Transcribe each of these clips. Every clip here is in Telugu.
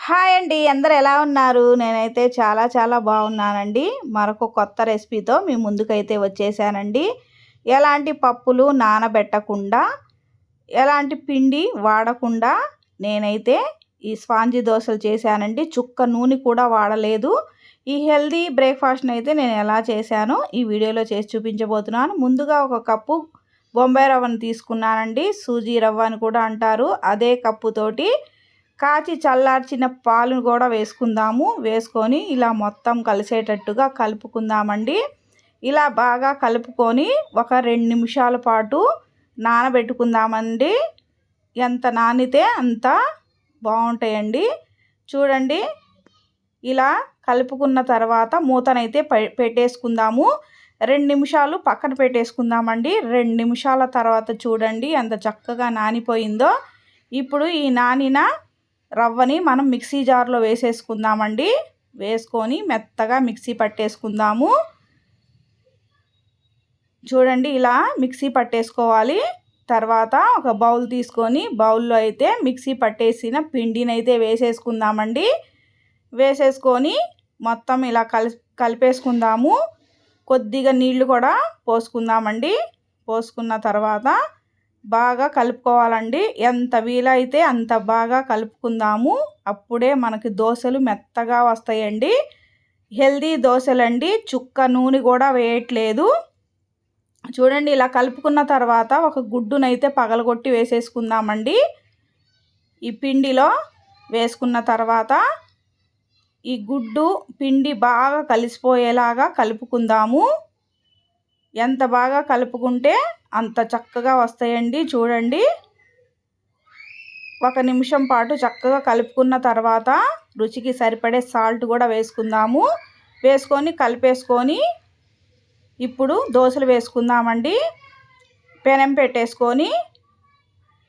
హాయ్ అండి. అందరూ ఎలా ఉన్నారు? నేనైతే చాలా చాలా బాగున్నానండి. మరొక కొత్త రెసిపీతో మీ ముందుకైతే వచ్చేసానండి. ఎలాంటి పప్పులు నానబెట్టకుండా, ఎలాంటి పిండి వాడకుండా నేనైతే ఈ స్పాంజీ దోసలు చేశానండి. చుక్క నూనె కూడా వాడలేదు. ఈ హెల్తీ బ్రేక్ఫాస్ట్ని అయితే నేను ఎలా చేశానో ఈ వీడియోలో చేసి చూపించబోతున్నాను. ముందుగా ఒక కప్పు బొంబాయి రవ్వను తీసుకున్నానండి. సూజీ రవ్వ అని కూడా అంటారు. అదే కప్పుతోటి కాచి చల్లార్చిన పాలను కూడా వేసుకుందాము. వేసుకొని ఇలా మొత్తం కలిసేటట్టుగా కలుపుకుందామండి. ఇలా బాగా కలుపుకొని ఒక 2 నిమిషాల పాటు నానబెట్టుకుందామండి. ఎంత నానితే అంత బాగుంటాయండి. చూడండి, ఇలా కలుపుకున్న తర్వాత మూతనైతే పెట్టేసుకుందాము. 2 నిమిషాలు పక్కన పెట్టేసుకుందామండి. 2 నిమిషాల తర్వాత చూడండి ఎంత చక్కగా నానిపోయిందో. ఇప్పుడు ఈ నానిన రవ్వని మనం మిక్సీ జార్లో వేసేసుకుందామండి. వేసుకొని మెత్తగా మిక్సీ పట్టేసుకుందాము. చూడండి, ఇలా మిక్సీ పట్టేసుకోవాలి. తర్వాత ఒక బౌల్ తీసుకొని బౌల్లో అయితే మిక్సీ పట్టేసిన పిండిని అయితే వేసేసుకుందామండి. వేసేసుకొని మొత్తం ఇలా కలిపేసుకుందాము. కొద్దిగా నీళ్లు కూడా పోసుకుందామండి. పోసుకున్న తర్వాత బాగా కలుపుకోవాలండి. ఎంత వీలైతే అంత బాగా కలుపుకుందాము. అప్పుడే మనకి దోశలు మెత్తగా వస్తాయండి. హెల్దీ దోశలండి. చుక్క నూనె కూడా వేయట్లేదు. చూడండి, ఇలా కలుపుకున్న తర్వాత ఒక గుడ్డునైతే పగలగొట్టి వేసేసుకుందామండి. ఈ పిండిలో వేసుకున్న తర్వాత ఈ గుడ్డు పిండి బాగా కలిసిపోయేలాగా కలుపుకుందాము. ఎంత బాగా కలుపుకుంటే అంత చక్కగా వస్తాయండి. చూడండి, 1 నిమిషం పాటు చక్కగా కలుపుకున్న తర్వాత రుచికి సరిపడే సాల్ట్ కూడా వేసుకుందాము. వేసుకొని కలిపేసుకొని ఇప్పుడు దోశలు వేసుకుందామండి. పెనం పెట్టేసుకొని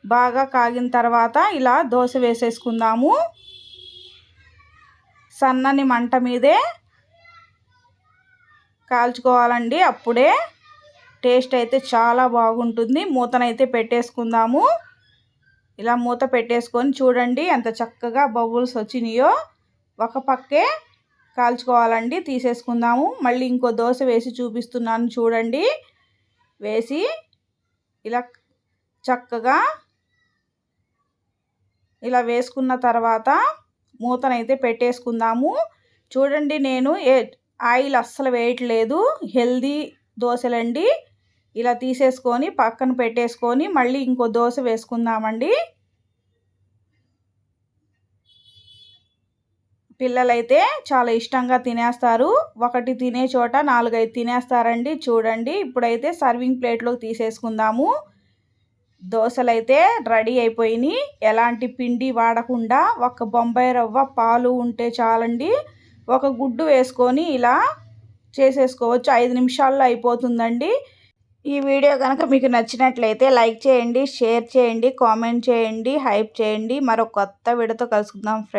బాగా కాగిన తర్వాత ఇలా దోశ వేసేసుకుందాము. సన్నని మంట మీదే కాల్చుకోవాలండి. అప్పుడే టేస్ట్ అయితే చాలా బాగుంటుంది. మూతనైతే పెట్టేసుకుందాము. ఇలా మూత పెట్టేసుకొని చూడండి ఎంత చక్కగా బబుల్స్ వచ్చినాయో. ఒక పక్కే కాల్చుకోవాలండి. తీసేసుకుందాము. మళ్ళీ ఇంకో దోశ వేసి చూపిస్తున్నాను చూడండి. వేసి ఇలా చక్కగా ఇలా వేసుకున్న తర్వాత మూతనైతే పెట్టేసుకుందాము. చూడండి, నేను ఆయిల్ అస్సలు వేయట్లేదు. హెల్దీ దోశలండి. ఇలా తీసేసుకొని పక్కన పెట్టేసుకొని మళ్ళీ ఇంకో దోశ వేసుకుందామండి. పిల్లలైతే చాలా ఇష్టంగా తినేస్తారు. ఒకటి తినే చోట 4-5 తినేస్తారండి. చూడండి, ఇప్పుడైతే సర్వింగ్ ప్లేట్లోకి తీసేసుకుందాము. దోశలైతే రెడీ అయిపోయినాయి. ఎలాంటి పిండి వాడకుండా ఒక బొంబాయి రవ్వ పాలు ఉంటే చాలండి. ఒక గుడ్డు వేసుకొని ఇలా చేసేసుకోవచ్చు. 5 నిమిషాల్లో అయిపోతుందండి. ఈ వీడియో కనుక మీకు నచ్చినట్లయితే లైక్ చేయండి, షేర్ చేయండి, కామెంట్ చేయండి, హైప్ చేయండి. మరో కొత్త వీడియోతో కలుసుకుందాం ఫ్రెండ్స్.